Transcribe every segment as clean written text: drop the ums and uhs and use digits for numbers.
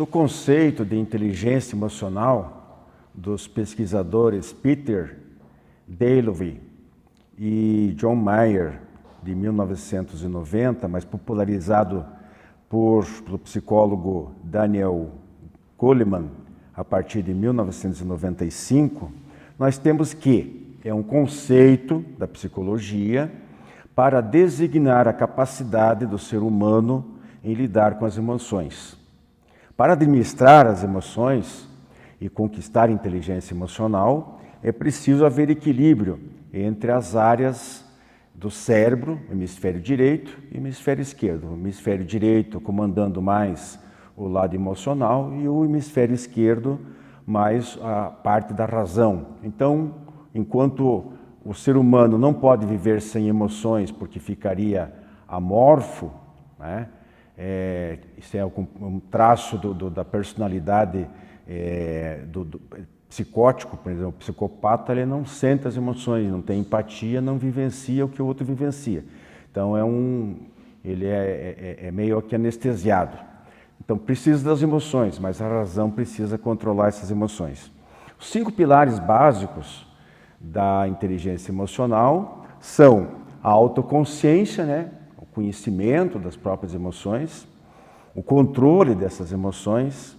do conceito de inteligência emocional dos pesquisadores Peter Dallevy e John Mayer, de 1990, mas popularizado pelo psicólogo Daniel Goleman a partir de 1995, nós temos que é um conceito da psicologia para designar a capacidade do ser humano em lidar com as emoções. Para administrar as emoções e conquistar a inteligência emocional, é preciso haver equilíbrio entre as áreas do cérebro, hemisfério direito e hemisfério esquerdo. O hemisfério direito comandando mais o lado emocional e o hemisfério esquerdo mais a parte da razão. Então, enquanto o ser humano não pode viver sem emoções porque ficaria amorfo, né? Isso é um traço da personalidade do psicótico, por exemplo. O psicopata ele não sente as emoções, não tem empatia, não vivencia o que o outro vivencia. Então ele é meio que anestesiado. Então precisa das emoções, mas a razão precisa controlar essas emoções. Os 5 pilares básicos da inteligência emocional são a autoconsciência, né? O conhecimento das próprias emoções, o controle dessas emoções,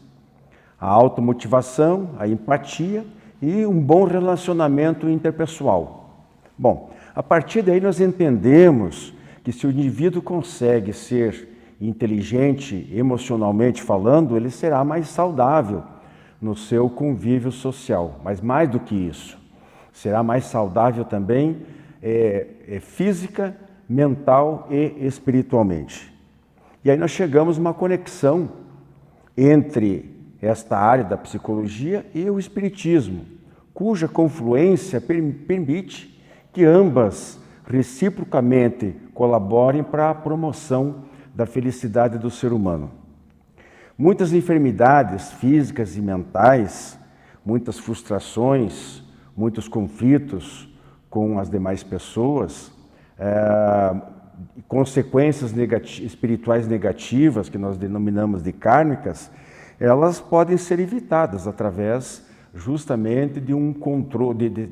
a automotivação, a empatia e um bom relacionamento interpessoal. Bom, a partir daí nós entendemos que se o indivíduo consegue ser inteligente emocionalmente falando, ele será mais saudável no seu convívio social. Mas mais do que isso, será mais saudável também física, mental e espiritualmente. E aí nós chegamos a uma conexão entre esta área da psicologia e o espiritismo, cuja confluência permite que ambas reciprocamente colaborem para a promoção da felicidade do ser humano. Muitas enfermidades físicas e mentais, muitas frustrações, muitos conflitos com as demais pessoas, consequências espirituais negativas, que nós denominamos de kármicas, elas podem ser evitadas através justamente de um controle,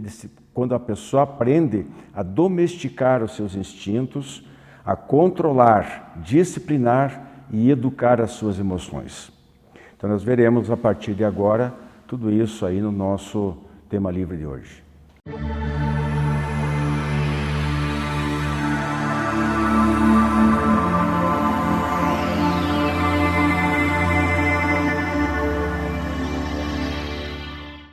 quando a pessoa aprende a domesticar os seus instintos, a controlar, disciplinar e educar as suas emoções. Então nós veremos a partir de agora tudo isso aí no nosso tema livre de hoje.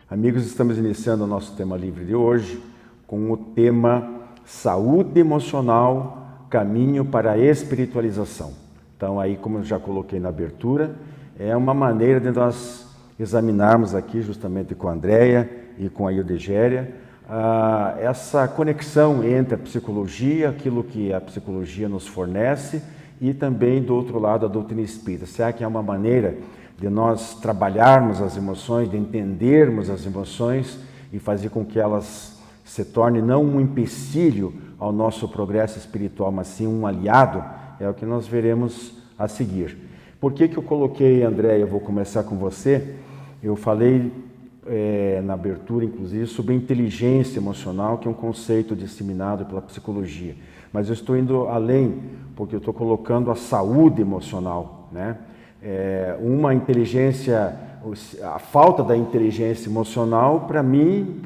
Amigos, estamos iniciando o nosso tema livre de hoje com o tema Saúde Emocional, Caminho para a Espiritualização. Então aí, como eu já coloquei na abertura, é uma maneira de nós examinarmos aqui justamente com a Andréia e com a Ildegéria essa conexão entre a psicologia, aquilo que a psicologia nos fornece e também do outro lado a doutrina espírita. Será que é uma maneira de nós trabalharmos as emoções, de entendermos as emoções e fazer com que elas se tornem não um empecilho ao nosso progresso espiritual, mas sim um aliado? É o que nós veremos a seguir. Por que eu coloquei, André, eu vou começar com você, eu falei na abertura, inclusive, sobre a inteligência emocional, que é um conceito disseminado pela psicologia. Mas eu estou indo além, porque eu estou colocando a saúde emocional, né? Uma inteligência, a falta da inteligência emocional, para mim,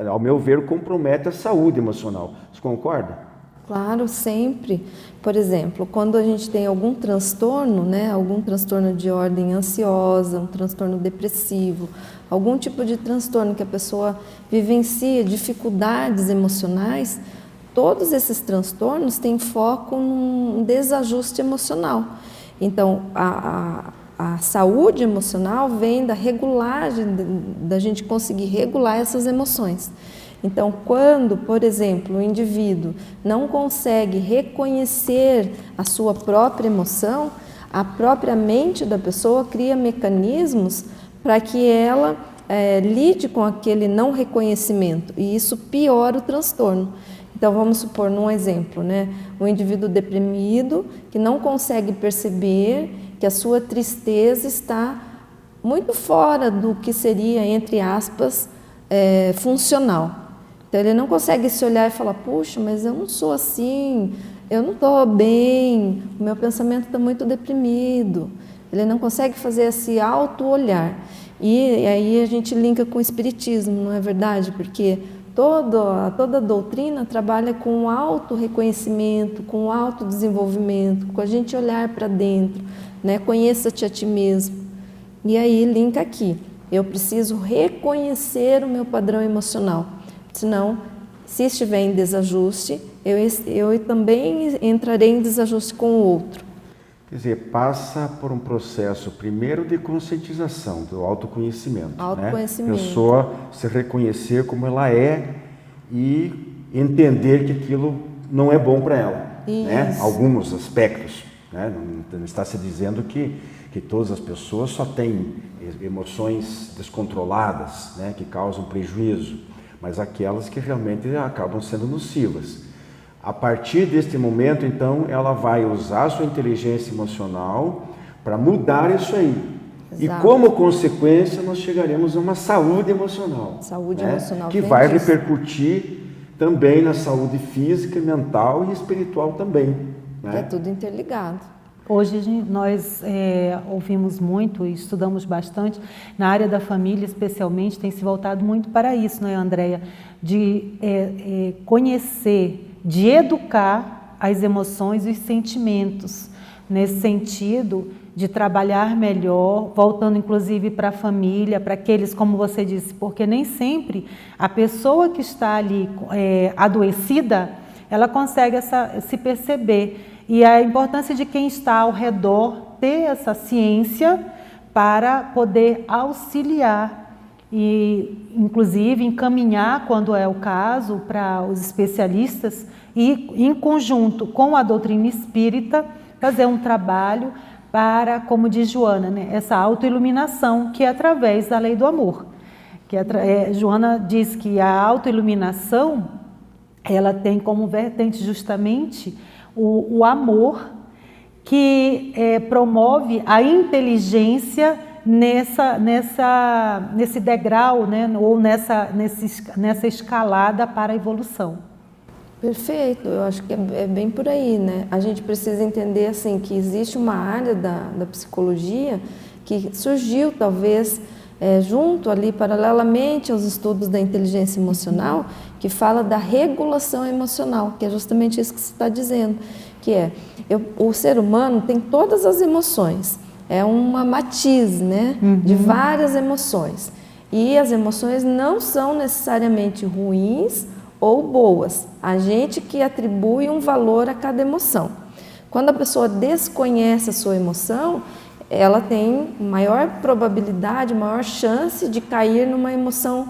ao meu ver, compromete a saúde emocional. Você concorda? Claro, sempre. Por exemplo, quando a gente tem algum transtorno, né, algum transtorno de ordem ansiosa, um transtorno depressivo, algum tipo de transtorno que a pessoa vivencia, dificuldades emocionais, todos esses transtornos têm foco num desajuste emocional. Então, a saúde emocional vem da regulagem, da gente conseguir regular essas emoções. Então, quando, por exemplo, o indivíduo não consegue reconhecer a sua própria emoção, a própria mente da pessoa cria mecanismos para que ela lide com aquele não reconhecimento, e isso piora o transtorno. Então, vamos supor, num exemplo, né? Um indivíduo deprimido que não consegue perceber que a sua tristeza está muito fora do que seria, entre aspas, funcional. Então ele não consegue se olhar e falar, puxa, mas eu não sou assim, eu não estou bem, o meu pensamento está muito deprimido. Ele não consegue fazer esse auto-olhar. E aí a gente linka com o espiritismo, não é verdade? Porque toda doutrina trabalha com o auto-reconhecimento, com o autodesenvolvimento, com a gente olhar para dentro, né? Conheça-te a ti mesmo. E aí linka aqui, eu preciso reconhecer o meu padrão emocional, senão, se estiver em desajuste, eu também entrarei em desajuste com o outro. Quer dizer, passa por um processo, primeiro, de conscientização, do autoconhecimento. Autoconhecimento. Né? A pessoa se reconhecer como ela é e entender que aquilo não é bom para ela. Né? Alguns aspectos. Né? Não está se dizendo que todas as pessoas só têm emoções descontroladas, né? Que causam prejuízo, mas aquelas que realmente acabam sendo nocivas. A partir deste momento, então, ela vai usar a sua inteligência emocional para mudar isso aí. Exato. E como consequência, nós chegaremos a uma saúde emocional. Saúde emocional. Que vai repercutir também na saúde física, mental e espiritual também. Né? É tudo interligado. Hoje nós ouvimos muito e estudamos bastante, na área da família especialmente, tem se voltado muito para isso, não é, Andréia? De conhecer, de educar as emoções e os sentimentos, nesse sentido de trabalhar melhor, voltando inclusive para a família, para aqueles, como você disse, porque nem sempre a pessoa que está ali adoecida, ela consegue se perceber. E a importância de quem está ao redor ter essa ciência para poder auxiliar e, inclusive, encaminhar, quando é o caso, para os especialistas e, em conjunto com a doutrina espírita, fazer um trabalho para, como diz Joana, né, essa autoiluminação, que é através da lei do amor. Joana diz que a autoiluminação, ela tem como vertente justamente o amor, que promove a inteligência nesse degrau, né, ou nessa escalada para a evolução. Perfeito, eu acho que é bem por aí, né? A gente precisa entender assim, que existe uma área da psicologia que surgiu talvez junto ali, paralelamente aos estudos da inteligência emocional, que fala da regulação emocional, que é justamente isso que você está dizendo, que o ser humano tem todas as emoções, é uma matiz, né, de várias emoções, e as emoções não são necessariamente ruins ou boas, a gente que atribui um valor a cada emoção. Quando a pessoa desconhece a sua emoção, ela tem maior probabilidade, maior chance de cair numa emoção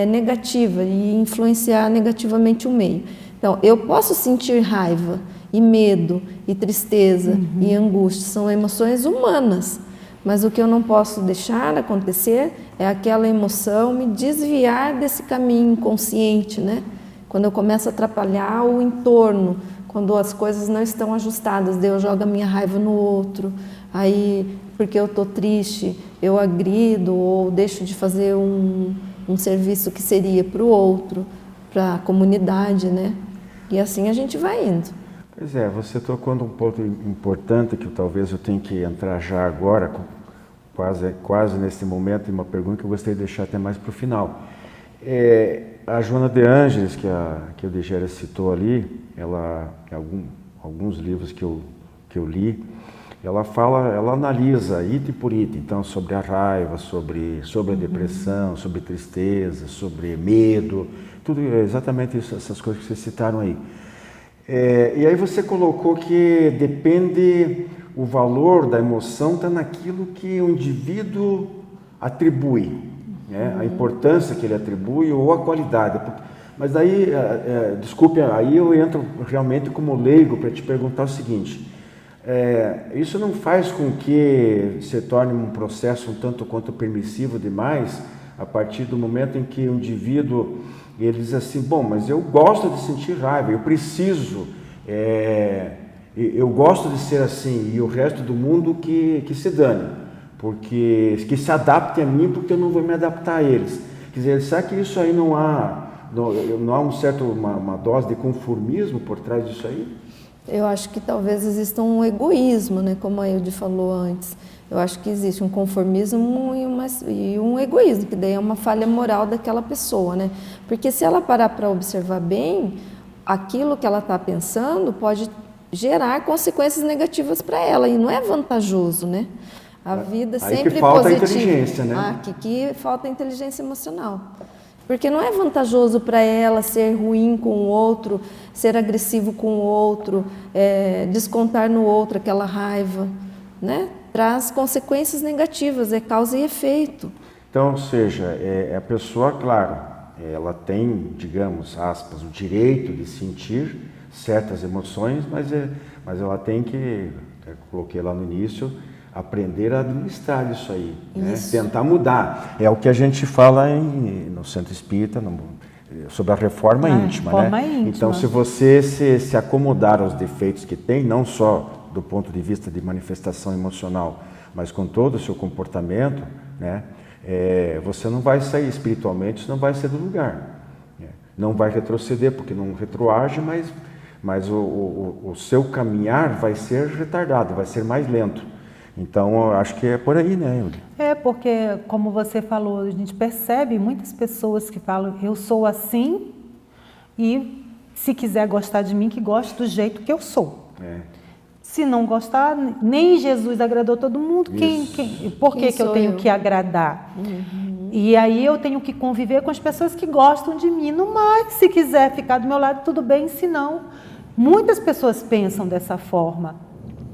negativa e influenciar negativamente o meio. Então, eu posso sentir raiva e medo e tristeza e angústia, são emoções humanas, mas o que eu não posso deixar acontecer é aquela emoção me desviar desse caminho inconsciente, né? Quando eu começo a atrapalhar o entorno, quando as coisas não estão ajustadas, daí eu jogo a minha raiva no outro, aí porque eu estou triste, eu agrido ou deixo de fazer um serviço que seria para o outro, para a comunidade, né? E assim a gente vai indo. Pois é, você tocou num ponto importante que talvez eu tenha que entrar já agora, quase nesse momento, em uma pergunta que eu gostaria de deixar até mais para o final. A Joana de Ângeles, que o Digério citou ali, ela, em alguns livros que eu li, ela analisa item por item, então, sobre a raiva, sobre a depressão, sobre tristeza, sobre medo, tudo exatamente isso, essas coisas que vocês citaram aí. E aí você colocou que depende, o valor da emoção está naquilo que o indivíduo atribui, né? A importância que ele atribui ou a qualidade. Mas aí, desculpe, aí eu entro realmente como leigo para te perguntar o seguinte: isso não faz com que se torne um processo um tanto quanto permissivo demais, a partir do momento em que o indivíduo ele diz assim, bom, mas eu gosto de sentir raiva, eu preciso, eu gosto de ser assim, e o resto do mundo que se dane. porque que se adaptem a mim, porque eu não vou me adaptar a eles. Quer dizer, será que isso aí não há uma dose de conformismo por trás disso aí? Eu acho que talvez exista um egoísmo, né, como a Ilde falou antes. Eu acho que existe um conformismo e um egoísmo, que daí é uma falha moral daquela pessoa, né? Porque se ela parar para observar bem, aquilo que ela está pensando pode gerar consequências negativas para ela, e não é vantajoso, né? A vida aí sempre que falta positiva. A inteligência, né? Aqui que falta a inteligência emocional. Porque não é vantajoso para ela ser ruim com o outro, ser agressivo com o outro, descontar no outro aquela raiva, né? Traz consequências negativas, é causa e efeito. Então, ou seja, a pessoa, claro, ela tem, digamos, aspas, o direito de sentir certas emoções, mas ela tem que, coloquei lá no início, aprender a administrar isso aí, né? Tentar mudar. É o que a gente fala no Centro Espírita, sobre a reforma íntima, reforma né? íntima. Então, se você se acomodar aos defeitos que tem, não só do ponto de vista de manifestação emocional, mas com todo o seu comportamento, né? Você não vai sair espiritualmente, isso não vai ser do lugar. Não vai retroceder, porque não retroage, mas o seu caminhar vai ser retardado, vai ser mais lento. Então, eu acho que é por aí, né, Ilde? Porque, como você falou, a gente percebe muitas pessoas que falam, eu sou assim e se quiser gostar de mim, que goste do jeito que eu sou. Se não gostar, nem Jesus agradou todo mundo, por que eu tenho que agradar? E aí eu tenho que conviver com as pessoas que gostam de mim. No mais, se quiser ficar do meu lado, tudo bem, se não. Muitas pessoas pensam dessa forma.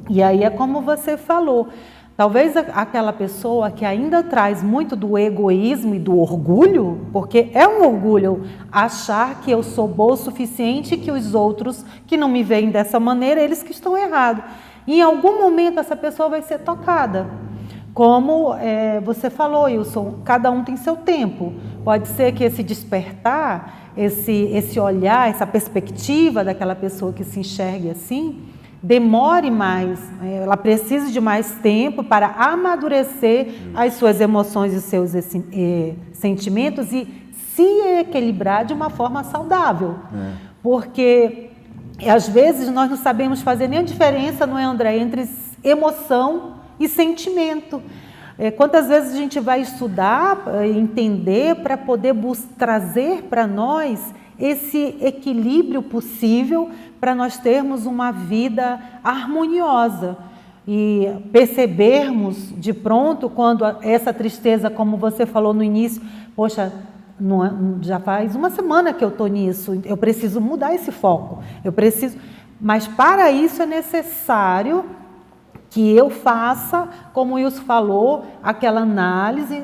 E aí é como você falou, talvez aquela pessoa que ainda traz muito do egoísmo e do orgulho, porque é um orgulho achar que eu sou boa o suficiente e que os outros que não me veem dessa maneira, eles que estão errados. E em algum momento essa pessoa vai ser tocada. Como você falou, Wilson, cada um tem seu tempo. Pode ser que esse despertar, esse olhar, essa perspectiva daquela pessoa que se enxergue assim, demore mais, ela precisa de mais tempo para amadurecer as suas emoções e os seus sentimentos e se equilibrar de uma forma saudável. Porque, às vezes, nós não sabemos fazer nem a diferença, não é, André, entre emoção e sentimento. Quantas vezes a gente vai estudar, entender, para poder trazer para nós esse equilíbrio possível para nós termos uma vida harmoniosa e percebermos de pronto quando essa tristeza, como você falou no início, poxa, já faz uma semana que eu estou nisso, eu preciso mudar esse foco, mas para isso é necessário que eu faça, como o Wilson falou, aquela análise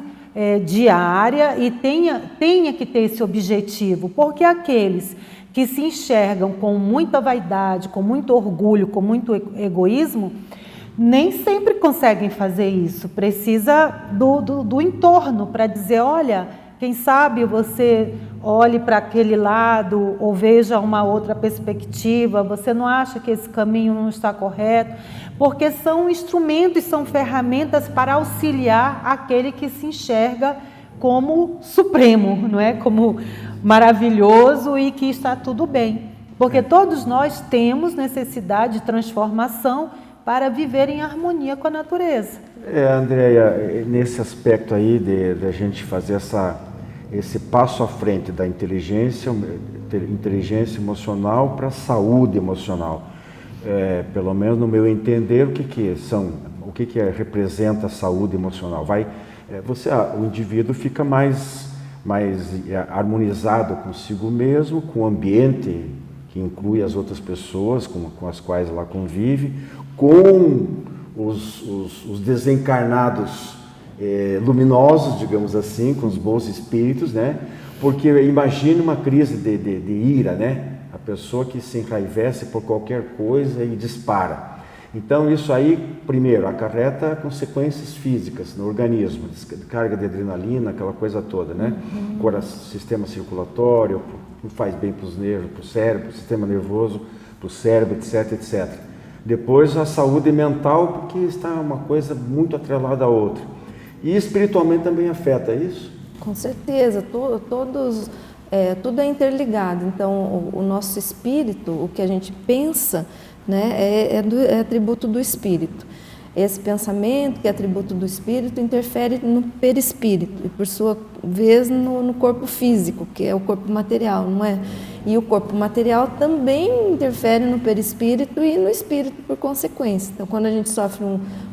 diária e tenha que ter esse objetivo, porque aqueles que se enxergam com muita vaidade, com muito orgulho, com muito egoísmo, nem sempre conseguem fazer isso. Precisa do entorno para dizer, olha, quem sabe você olhe para aquele lado ou veja uma outra perspectiva, você não acha que esse caminho não está correto? Porque são instrumentos, são ferramentas para auxiliar aquele que se enxerga como supremo, não é? Como maravilhoso e que está tudo bem. Porque todos nós temos necessidade de transformação para viver em harmonia com a natureza. Andréia, nesse aspecto aí de a gente fazer esse passo à frente da inteligência emocional para a saúde emocional, pelo menos no meu entender, o que representa a saúde emocional? O indivíduo fica mais harmonizado consigo mesmo, com o ambiente que inclui as outras pessoas com as quais ela convive, com os desencarnados luminosos, digamos assim, com os bons espíritos, né? Porque imagine uma crise de ira, né? A pessoa que se enraivece por qualquer coisa e dispara. Então isso aí, primeiro, acarreta consequências físicas no organismo, descarga de adrenalina, aquela coisa toda, né? Sistema circulatório, faz bem para os nervos, para o cérebro, sistema nervoso, para o cérebro, etc, etc. Depois a saúde mental, porque está uma coisa muito atrelada à outra. E espiritualmente também afeta isso? Com certeza, tudo é interligado. Então, o nosso espírito, o que a gente pensa, né, é atributo do espírito. Esse pensamento, que é atributo do espírito, interfere no perispírito e, por sua vez, no corpo físico, que é o corpo material, não é? E o corpo material também interfere no perispírito e no espírito, por consequência. Então, quando a gente sofre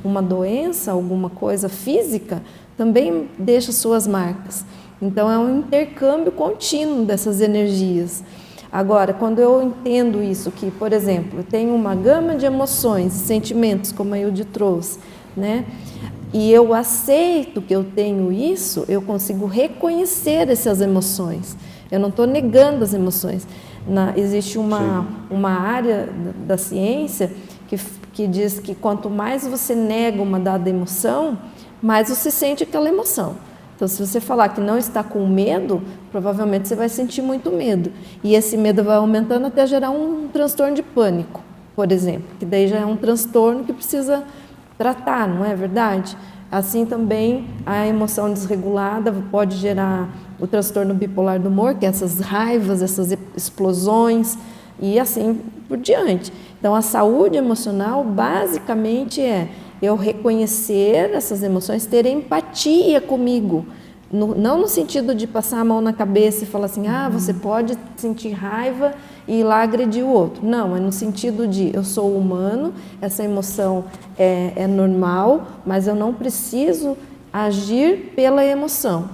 uma doença, alguma coisa física, também deixa suas marcas. Então, é um intercâmbio contínuo dessas energias. Agora, quando eu entendo isso, que, por exemplo, eu tenho uma gama de emoções, sentimentos, como a Hilde trouxe, né? E eu aceito que eu tenho isso, eu consigo reconhecer essas emoções. Eu não estou negando as emoções. Existe uma área da ciência que diz que quanto mais você nega uma dada emoção, mais você sente aquela emoção. Então, se você falar que não está com medo, provavelmente você vai sentir muito medo. E esse medo vai aumentando até gerar um transtorno de pânico, por exemplo, que daí já é um transtorno que precisa tratar, não é verdade? Assim também a emoção desregulada pode gerar o transtorno bipolar do humor, que é essas raivas, essas explosões e assim por diante. Então, a saúde emocional basicamente é eu reconhecer essas emoções, ter empatia comigo, não no sentido de passar a mão na cabeça e falar assim, você pode sentir raiva e ir lá agredir o outro. Não, é no sentido de eu sou humano, essa emoção é normal, mas eu não preciso agir pela emoção.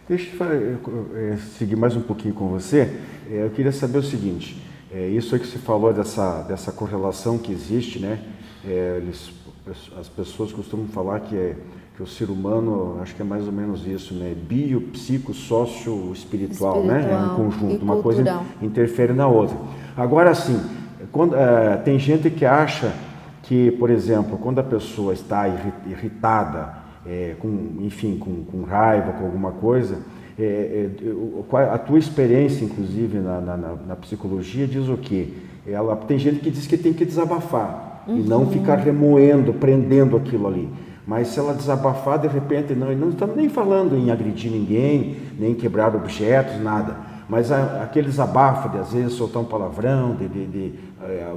Deixa eu seguir mais um pouquinho com você. Eu queria saber o seguinte, isso aí que você falou dessa correlação que existe, né? As pessoas costumam falar que o ser humano, acho que é mais ou menos isso, né? Bio, psico, sócio, espiritual, né? É um conjunto, uma coisa interfere na outra. Agora, sim, tem gente que acha que, por exemplo, quando a pessoa está irritada, com raiva, com alguma coisa, a tua experiência, inclusive, na psicologia, diz o quê? Tem gente que diz que tem que desabafar. E não ficar remoendo, prendendo aquilo ali. Mas se ela desabafar, de repente, não estamos nem falando em agredir ninguém, nem quebrar objetos, nada. Mas aquele desabafo de, às vezes, soltar um palavrão, de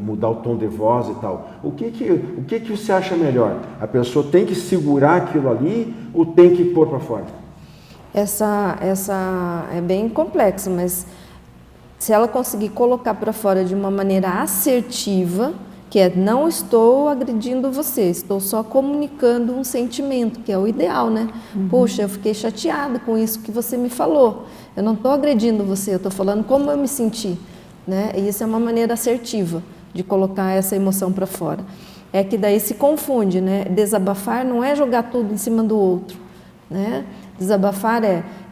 mudar o tom de voz e tal. O que você acha melhor? A pessoa tem que segurar aquilo ali ou tem que pôr para fora? Essa é bem complexo, mas se ela conseguir colocar para fora de uma maneira assertiva, que é não estou agredindo você, estou só comunicando um sentimento, que é o ideal, né? Puxa, eu fiquei chateada com isso que você me falou. Eu não estou agredindo você, eu estou falando como eu me senti, né? E isso é uma maneira assertiva de colocar essa emoção para fora. É que daí se confunde, né? Desabafar não é jogar tudo em cima do outro, né? Desabafar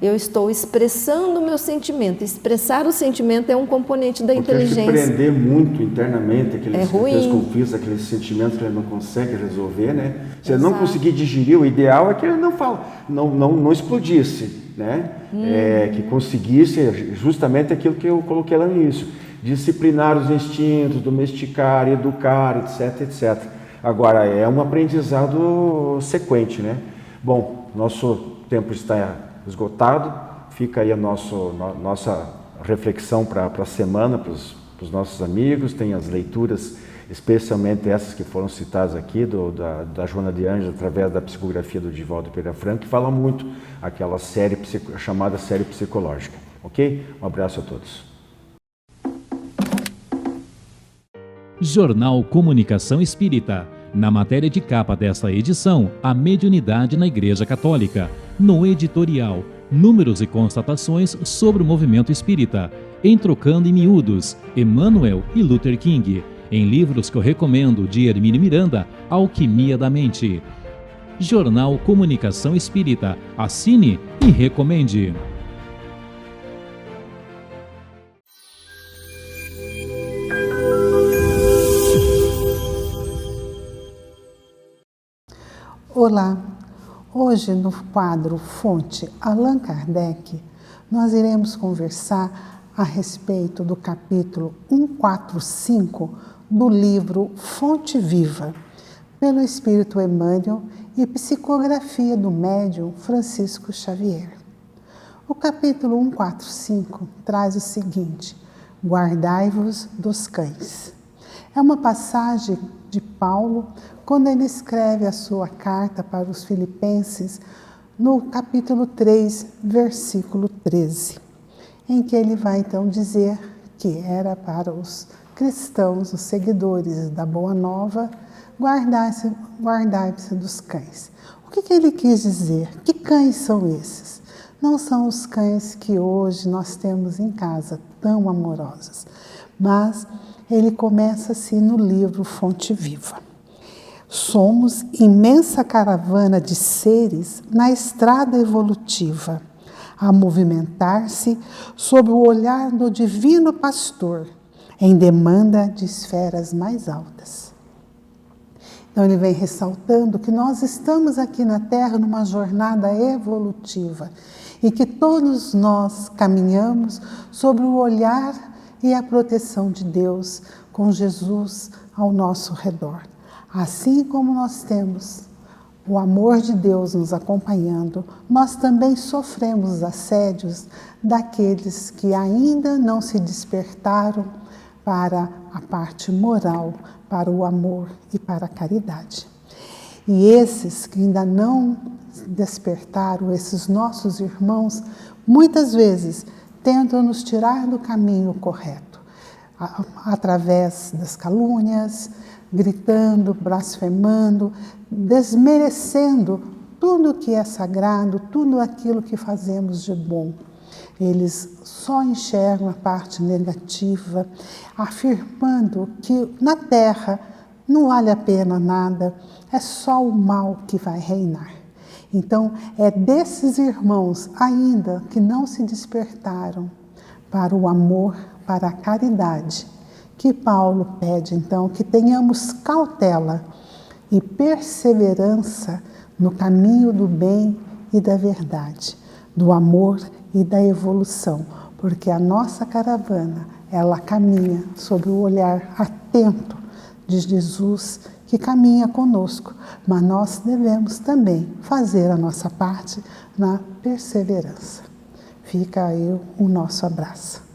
eu estou expressando o meu sentimento. Expressar o sentimento é um componente da inteligência. Porque se prender muito internamente aqueles conflitos, aqueles sentimentos que ele não consegue resolver, né? Se ele não conseguir digerir, o ideal é que ele não explodisse, né? Que conseguisse justamente aquilo que eu coloquei lá no início. Disciplinar os instintos, domesticar, educar, etc, etc. Agora, é um aprendizado sequente, né? Bom, nosso tempo está esgotado, fica aí a nossa reflexão para a semana, para os nossos amigos. Tem as leituras, especialmente essas que foram citadas aqui, da Joana de Anjos, através da psicografia do Divaldo Pereira Franco, que fala muito aquela série chamada série psicológica. Ok? Um abraço a todos. Jornal Comunicação Espírita. Na matéria de capa desta edição, a mediunidade na Igreja Católica. No editorial, números e constatações sobre o movimento espírita. Em Trocando em Miúdos, Emmanuel e Luther King. Em livros que eu recomendo, de Hermínio Miranda, Alquimia da Mente. Jornal Comunicação Espírita. Assine e recomende. Olá! Hoje, no quadro Fonte Allan Kardec, nós iremos conversar a respeito do capítulo 145 do livro Fonte Viva, pelo Espírito Emmanuel e psicografia do médium Francisco Xavier. O capítulo 145 traz o seguinte: guardai-vos dos cães. É uma passagem de Paulo quando ele escreve a sua carta para os Filipenses, no capítulo 3, versículo 13, em que ele vai então dizer que era para os cristãos, os seguidores da Boa Nova, guardai-se dos cães. O que ele quis dizer? Que cães são esses? Não são os cães que hoje nós temos em casa, tão amorosos, mas ele começa assim no livro Fonte Viva. Somos imensa caravana de seres na estrada evolutiva, a movimentar-se sob o olhar do divino pastor, em demanda de esferas mais altas. Então ele vem ressaltando que nós estamos aqui na Terra numa jornada evolutiva e que todos nós caminhamos sob o olhar e a proteção de Deus, com Jesus ao nosso redor. Assim como nós temos o amor de Deus nos acompanhando, nós também sofremos assédios daqueles que ainda não se despertaram para a parte moral, para o amor e para a caridade. E esses que ainda não despertaram, esses nossos irmãos, muitas vezes tentam nos tirar do caminho correto, através das calúnias, gritando, blasfemando, desmerecendo tudo que é sagrado, tudo aquilo que fazemos de bom. Eles só enxergam a parte negativa, afirmando que na Terra não vale a pena nada, é só o mal que vai reinar. Então, é desses irmãos ainda que não se despertaram para o amor, para a caridade, que Paulo pede, então, que tenhamos cautela e perseverança no caminho do bem e da verdade, do amor e da evolução, porque a nossa caravana, ela caminha sob o olhar atento de Jesus, que caminha conosco, mas nós devemos também fazer a nossa parte na perseverança. Fica aí o nosso abraço.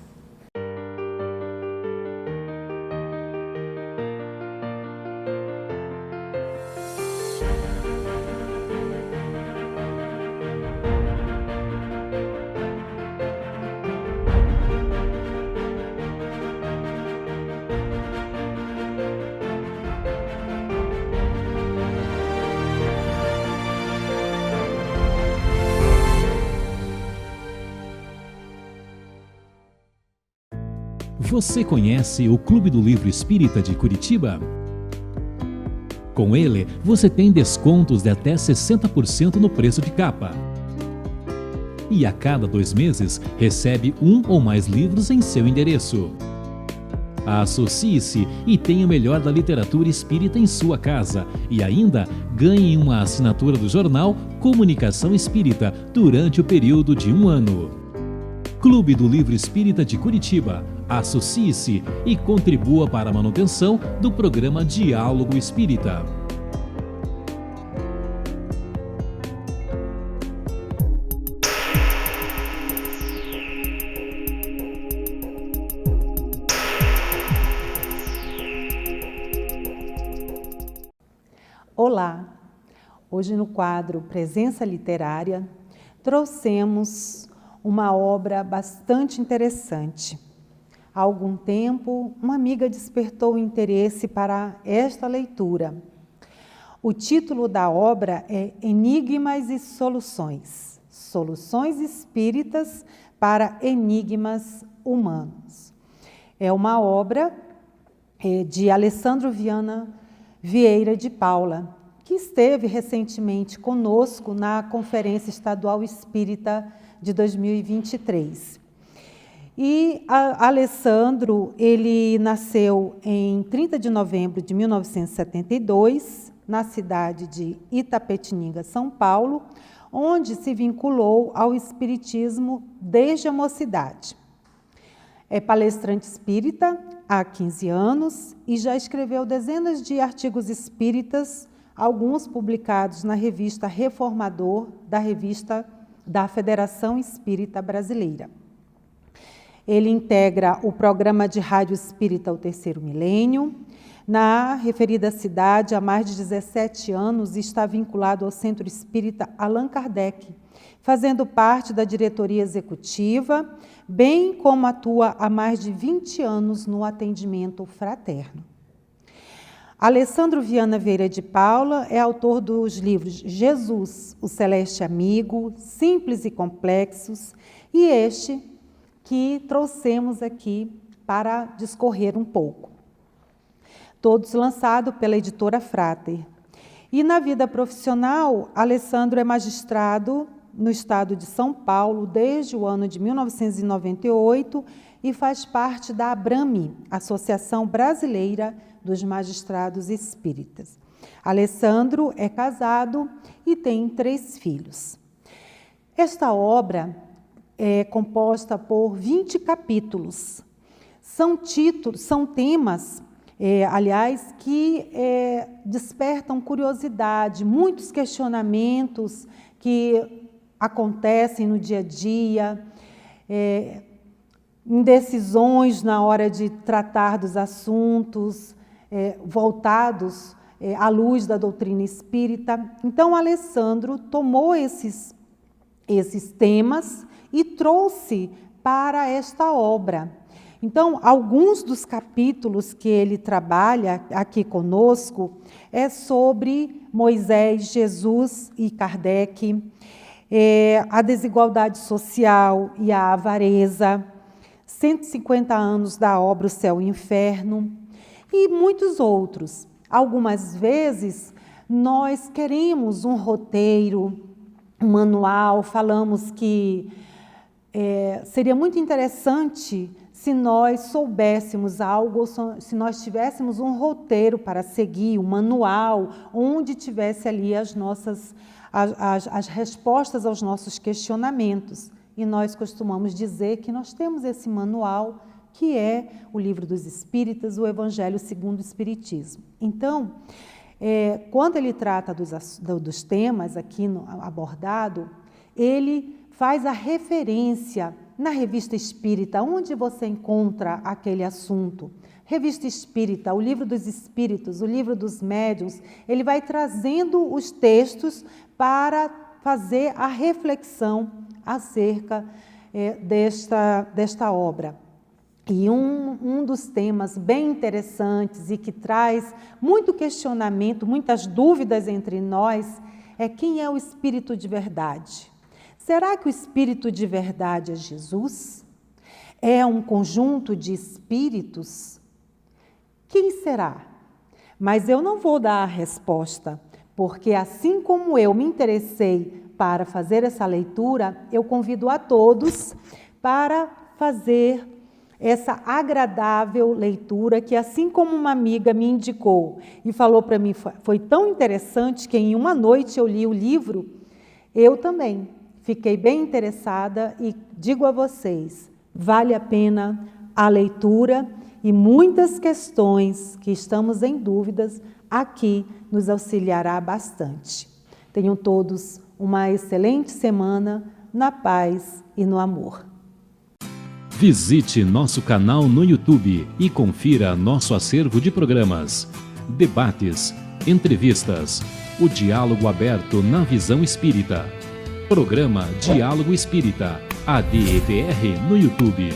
Você conhece o Clube do Livro Espírita de Curitiba? Com ele, você tem descontos de até 60% no preço de capa. E a cada 2 meses, recebe 1 ou mais livros em seu endereço. Associe-se e tenha o melhor da literatura espírita em sua casa e ainda ganhe uma assinatura do jornal Comunicação Espírita durante o período de 1 ano. Clube do Livro Espírita de Curitiba. Associe-se e contribua para a manutenção do programa Diálogo Espírita. Olá! Hoje no quadro Presença Literária, trouxemos uma obra bastante interessante. Há algum tempo, uma amiga despertou o interesse para esta leitura. O título da obra é Enigmas e Soluções. Soluções espíritas para enigmas humanos. É uma obra de Alessandro Viana Vieira de Paula, que esteve recentemente conosco na Conferência Estadual Espírita de 2023. E Alessandro, ele nasceu em 30 de novembro de 1972, na cidade de Itapetininga, São Paulo, onde se vinculou ao espiritismo desde a mocidade. É palestrante espírita há 15 anos e já escreveu dezenas de artigos espíritas, alguns publicados na revista Reformador, da Federação Espírita Brasileira. Ele integra o programa de rádio espírita O Terceiro Milênio. Na referida cidade, há mais de 17 anos, está vinculado ao Centro Espírita Allan Kardec, fazendo parte da diretoria executiva, bem como atua há mais de 20 anos no atendimento fraterno. Alessandro Viana Vieira de Paula é autor dos livros Jesus, o Celeste Amigo, Simples e Complexos, e este que trouxemos aqui para discorrer um pouco. Todos lançados pela editora Frater. E na vida profissional, Alessandro é magistrado no estado de São Paulo desde o ano de 1998 e faz parte da ABRAME, Associação Brasileira dos Magistrados Espíritas. Alessandro é casado e tem 3 filhos. Esta obra é composta por 20 capítulos. São temas, aliás, que despertam curiosidade, muitos questionamentos que acontecem no dia a dia, indecisões na hora de tratar dos assuntos voltados à luz da doutrina espírita. Então, Alessandro tomou esses temas e trouxe para esta obra. Então, alguns dos capítulos que ele trabalha aqui conosco é sobre Moisés, Jesus e Kardec, a desigualdade social e a avareza, 150 anos da obra O Céu e o Inferno e muitos outros. Algumas vezes nós queremos um roteiro, um manual, falamos que seria muito interessante se nós soubéssemos algo, se nós tivéssemos um roteiro para seguir, um manual, onde tivesse ali as respostas aos nossos questionamentos. E nós costumamos dizer que nós temos esse manual, que é o Livro dos Espíritas, o Evangelho segundo o Espiritismo. Então, quando ele trata dos temas aqui abordado, ele faz a referência na Revista Espírita, onde você encontra aquele assunto. Revista Espírita, o Livro dos Espíritos, o Livro dos Médiuns, ele vai trazendo os textos para fazer a reflexão acerca desta obra. E um dos temas bem interessantes e que traz muito questionamento, muitas dúvidas entre nós, é quem é o Espírito de verdade. Será que o Espírito de verdade é Jesus? É um conjunto de espíritos? Quem será? Mas eu não vou dar a resposta, porque assim como eu me interessei para fazer essa leitura, eu convido a todos para fazer essa agradável leitura que, assim como uma amiga me indicou e falou para mim, foi tão interessante que em uma noite eu li o livro, eu também fiquei bem interessada e digo a vocês, vale a pena a leitura e muitas questões que estamos em dúvidas aqui nos auxiliará bastante. Tenham todos uma excelente semana na paz e no amor. Visite nosso canal no YouTube e confira nosso acervo de programas, debates, entrevistas, o diálogo aberto na visão espírita. Programa Diálogo Espírita, ADEPR no YouTube.